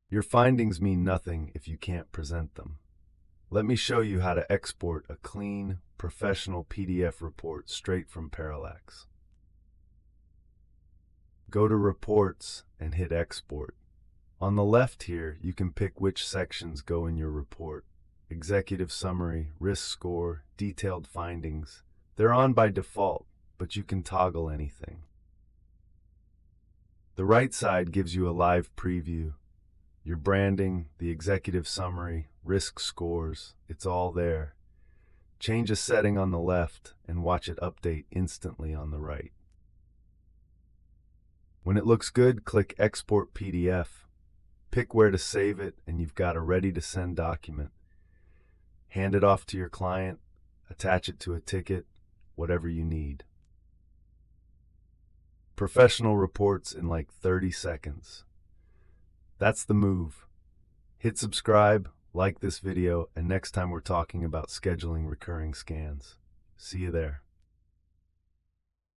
Your findings mean nothing if you can't present them. Let me show you how to export a clean, professional PDF report straight from Parallax. Go to Reports and hit Export. On the left here, you can pick which sections go in your report. Executive summary, risk score, detailed findings. They're on by default, but you can toggle anything. The right side gives you a live preview. Your branding, the executive summary, risk scores, it's all there. Change a setting on the left and watch it update instantly on the right. When it looks good, click Export PDF. Pick where to save it, and you've got a ready-to-send document. Hand it off to your client, attach it to a ticket, whatever you need. Professional reports in like 30 seconds. That's the move. Hit subscribe, like this video, and next time we're talking about scheduling recurring scans. See you there.